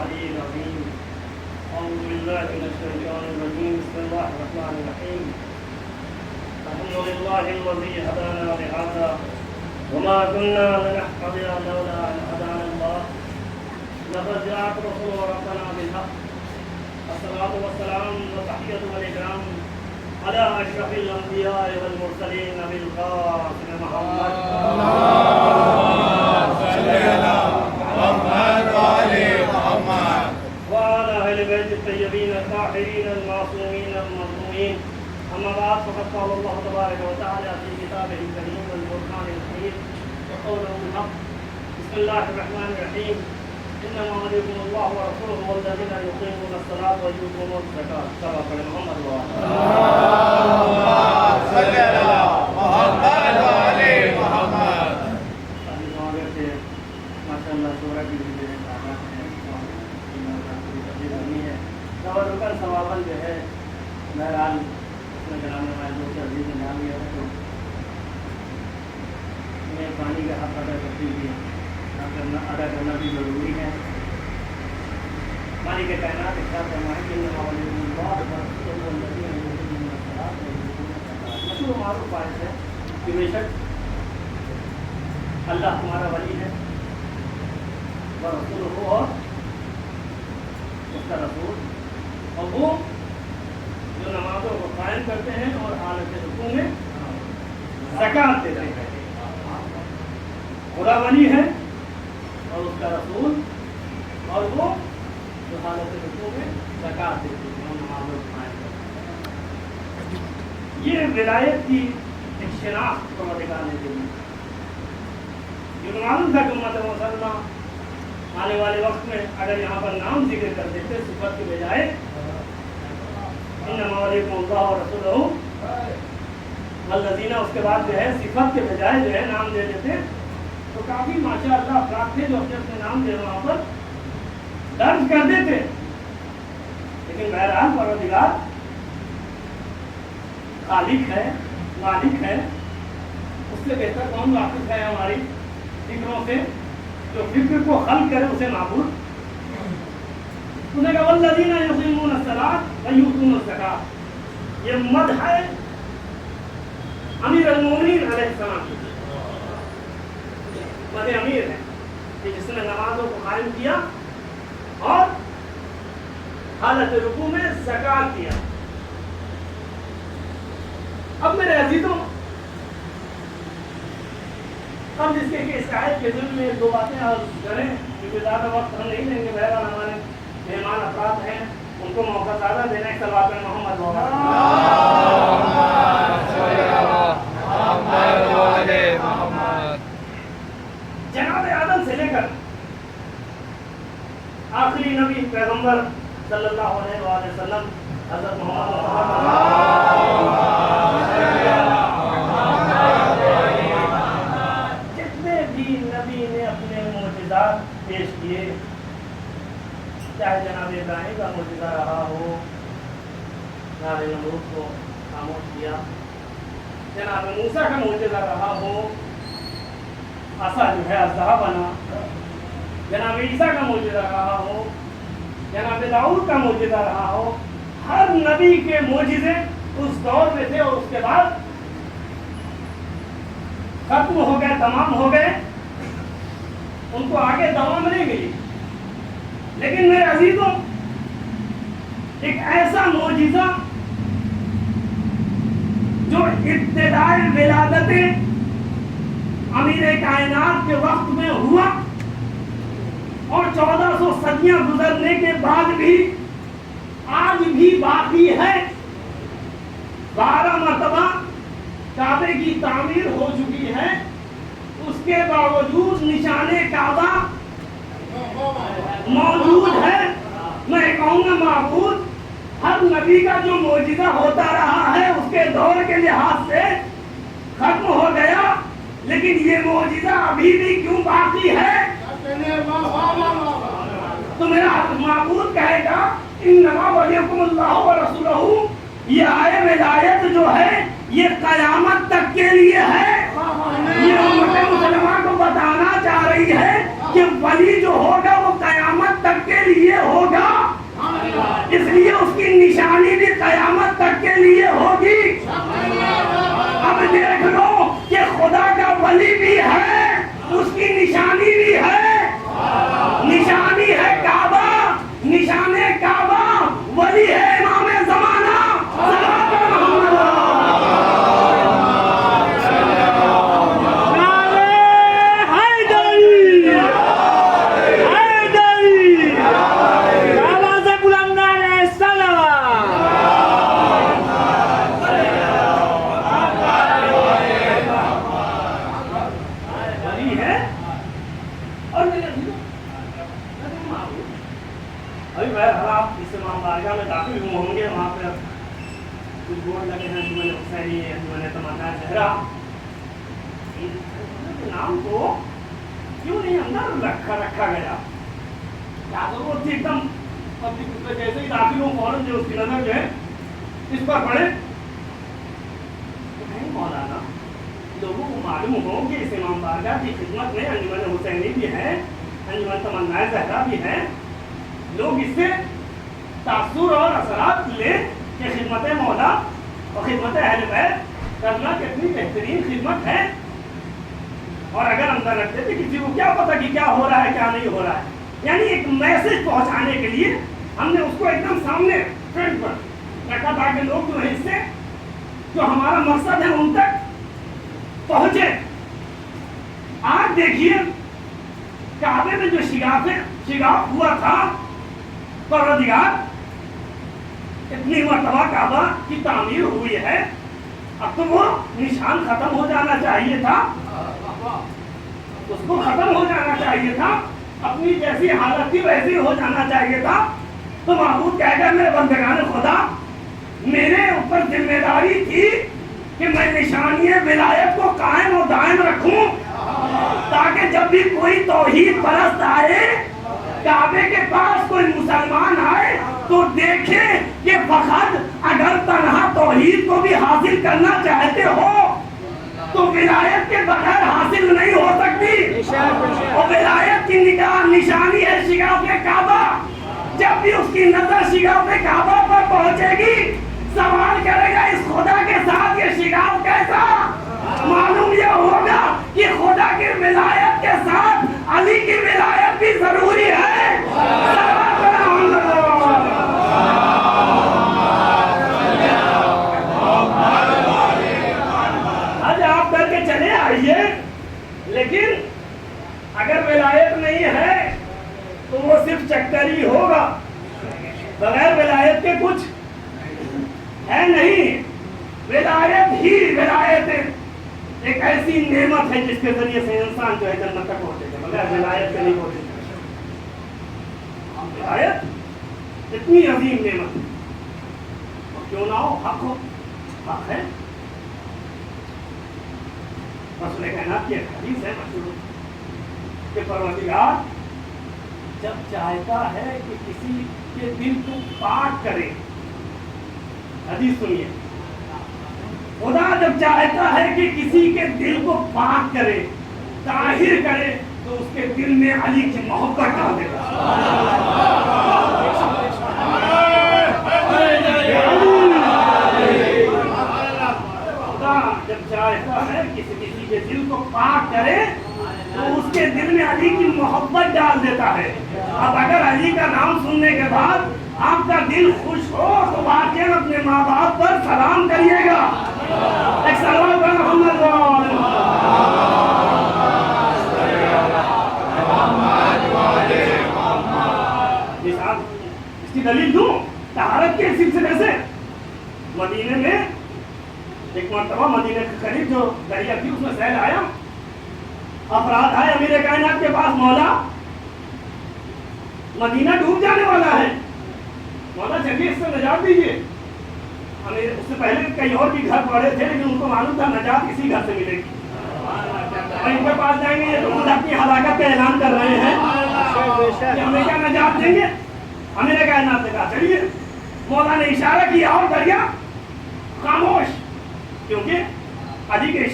العلي العظيم. أعوذ بالله من الشيطان الرجيم. بسم الله الرحمن الرحيم. الحمد لله الذي هدانا لهذا وما كنا لنهتدي لولا أن هدانا الله. لقد جاءت رسول ربنا بالحق. الصلاة والسلام وتحية والإكرام على أشرف الأنبياء والمرسلين بالقاسم محمد. وعلى أهل بيت الطيبين الطاهرين المعصومين المظلومين. أما بعد فقد قال الله تبارك وتعالى في كتابه الكريم والفرقان الحميد وقوله الحق. بسم الله الرحمن الرحيم. إنما وليكم الله ورسوله والذين يقيمون الصلاة ويؤتون الزكاة. صدق محمد اور رکن ثواباً جو ہے بہرحال اس میں کرانے والے جو عزیز نے نام لیا ہے تو میں پانی کا حق ادا کرتے ہوئے ادا کرنا بھی ضروری ہے. پانی کے کائنات ارشاد فرمائے کہ مشہور و معروف بات ہے کہ بے شک اللہ تمہارا ولی ہے اور رسول ہو اور اس کا رسول اور وہ جو نمازوں کو قائم کرتے ہیں اور حالت رکوع میں زکات دیتے ہیں. خدا ولی ہے اور اس کا رسول اور وہ جو حالت رکوع میں زکات دیتے ہیں اور نمازوں کو قائم کرتے ہیں. یہ ولایت کی ایک شناخت کو دکھانے کے لیے یہ معلوم تھا کہ امت مسلمہ آنے والے وقت میں اگر یہاں پر نام ذکر کر دیتے صفت کے بجائے انما وليكم الله ورسوله والذین اس کے بعد جو ہے صفت کے بجائے جو ہے نام دے دیتے تو کافی ماشاء اللہ افراد تھے جو اپنے نام دے وہاں پر درج کر دیتے. لیکن بہرحال پروردگار خالق ہے مالک ہے اس سے بہتر کون واقف ہے ہماری فکروں سے جو فکر کو خلق کرے اسے معبود. انہوں نے کہا والذین یقیمون الصلاۃ ویؤتون الزکاۃ. یہ مدح ہے امیر المومنین علیہ السلام کی. مدح امیر ہے کہ جس نے نمازوں کو قائم کیا اور حالت رکوع میں زکات دیا. اب میرے عزیزوں اب جس کے اس آیت کے ضمن میں دو باتیں عرض کریں کیونکہ زیادہ وقت ہم نہیں لیں گے. بہرحال ہمارے مہمان افراد ہیں ان کو موقع زیادہ دینا ہے. صلوات محمد جناب آدم سے لے کر آخری نبی پیغمبر صلی اللہ علیہ وآلہ وسلم حضرت محمد جتنے بھی نبی نے اپنے معجزات پیش کیے چاہے جناب ابراہیم کا معجزہ رہا ہو نار نمرود کو خاموش کیا, جناب موسیٰ کا معجزہ رہا ہو عصا جو ہے اژدہا بنا, جناب عیسیٰ کا معجزہ رہا ہو, جناب داؤد کا معجزہ رہا ہو. ہر نبی کے معجزے اس دور میں تھے اور اس کے بعد ختم ہو گئے, تمام ہو گئے, ان کو آگے دوام نہیں ملی. لیکن میرے عزیزوں ایک ایسا معجزہ جو ابتدائی ولادت امیر کائنات کے وقت میں ہوا اور 1400 صدیاں گزرنے کے بعد بھی آج بھی باقی ہے. 12 مرتبہ کعبے کی تعمیر ہو چکی ہے, اس کے باوجود نشان کعبہ موجود ہے. میں کہوں گا معبود ہر نبی کا جو معجزہ ہوتا رہا ہے اس کے دور کے لحاظ سے ختم ہو گیا, لیکن یہ معجزہ ابھی بھی کیوں باقی ہے؟ تو میرا معبود کہے گا انما ولیکم اللہ ورسولہ. یہ آئے ولایت جو ہے یہ قیامت تک کے لیے ہے. یہ امت مسلمہ کو بتانا چاہ رہی ہے کہ ولی جو ہوگا وہ قیامت تک کے لیے نشانی بھی قیامت تک کے لیے ہوگی. اب دیکھ لو کہ خدا کا ولی بھی ہے, اس کی نشانی بھی ہے. نشانی ہے کعبہ, نشان کعبہ, ولی ہے امام زمانہ. میں داخل ہوں گے, وہاں پہ کچھ بورڈ لگے ہیں انجمن حسینی, انجمن تمنا زہرا. نام کو کیوں نہیں اندر رکھا گیا؟ کیا ضرورت تھی ایک دم پبلک میں جیسے ہی داخل ہوں فوراً جو اس کی نظر جو ہے اس پر پڑے؟ تو کہیں مولانا لوگوں کو معلوم ہو کہ اس امام بارگاہ کی خدمت میں انجمن حسینی بھی ہے, انجمن تمنا زہرا بھی ہے. لوگ اس سے تاثر اور اثرات لے کہ خدمت مولا اور خدمت اہل بیت کرنا کتنی بہترین خدمت ہے. اور اگر اندر رکھتے تھے کسی کو کیا پتا کہ کیا ہو رہا ہے کیا نہیں ہو رہا ہے. یعنی ایک میسج پہنچانے کے لیے ہم نے اس کو ایک دم سامنے فرنٹ پر رکھا تاکہ لوگ جو ہے اس سے جو ہمارا مقصد ہے ان تک پہنچے. آج دیکھیے کعبے میں جو شگاف ہوا تھا, پروردگار اتنی مرتبہ کعبہ کی تعمیر ہوئی ہے, اب تو وہ نشان ختم ہو جانا چاہیے تھا, اس کو ختم ہو جانا چاہیے تھا, اپنی جیسی حالت تھی ویسی ہو جانا چاہیے تھا. تو معبود کہہ گیا میرے بندگان خدا, میرے اوپر ذمہ داری تھی کہ میں نشانی ولایت کو قائم و دائم رکھوں تاکہ جب بھی کوئی توحید پرست آئے, کعبے کے پاس کوئی مسلمان آئے تو دیکھے کہ فقط اگر تنہا توحید کو بھی حاصل کرنا چاہتے ہو تو ولایت کے بغیر حاصل نہیں ہو سکتی. اور ولایت کی نشانی ہے شگاف کعبہ. جب بھی اس کی نظر شگاف کعبہ پر پہنچے گی سوال کرے گا اس خدا کے ساتھ یہ شگاف کیسا. معلوم یہ ہوگا کہ خدا کی ولایت کے ساتھ علی کی ولایت بھی ضروری ہے. آج آپ کر کے چلے آئیے, لیکن اگر ولایت نہیں ہے تو وہ صرف چکر ہی ہوگا, بغیر ولایت کے کچھ ہے نہیں. ولایت ہی ولایت ایک ایسی نعمت ہے جس کے ذریعے سے انسان جو ہے جنت تک پہنچے گا, بغیر ولایت کے نہیں پہنچے گا. ولایت اتنی عظیم نعمت ہے, اور کیوں نہ ہو, حق ہے. رسول کائنات کی ایک حدیث ہے مشہور کہ پروردگار جب چاہتا ہے کہ کسی کے دل کو پاک کرے, حدیث سنیے, خدا جب چاہتا ہے کہ کسی کے دل کو پاک کرے, طاہر کرے, تو اس کے دل میں علی کی محبت ڈال دے گا. خدا جب چاہتا ہے کسی کے دل کو پاک کرے تو اس کے دل میں علی کی محبت ڈال دیتا ہے. اب اگر علی کا نام سننے کے بعد آپ کا دل خوش ہو تو واقعی اپنے ماں باپ پر سلام کریے گا. ایک سلام کا محمد اس کی دلیل دوں طہارت کے سلسلے سے. مدینے میں ایک مرتبہ مدینے کے قریب جو دریا تھی اس میں سیل آیا, افراد آئے امیر کائنات کے پاس, مولا مدینہ ڈوب جانے والا ہے, مولا چلیے اس سے نجات دیجیے. اس سے پہلے کئی اور بھی گھر پڑے تھے لیکن ان کو معلوم تھا نجات اسی گھر سے ملے گی. ان کے پاس جائیں گے تو خود اپنی ہلاکت کا اعلان کر رہے ہیں کہ ہمیں کیا نجات دیں گے. امیر کائنات نے کہا چلیے. مولا نے اشارہ کیا اور دریا خاموش, کیونکہ علی کے اشارے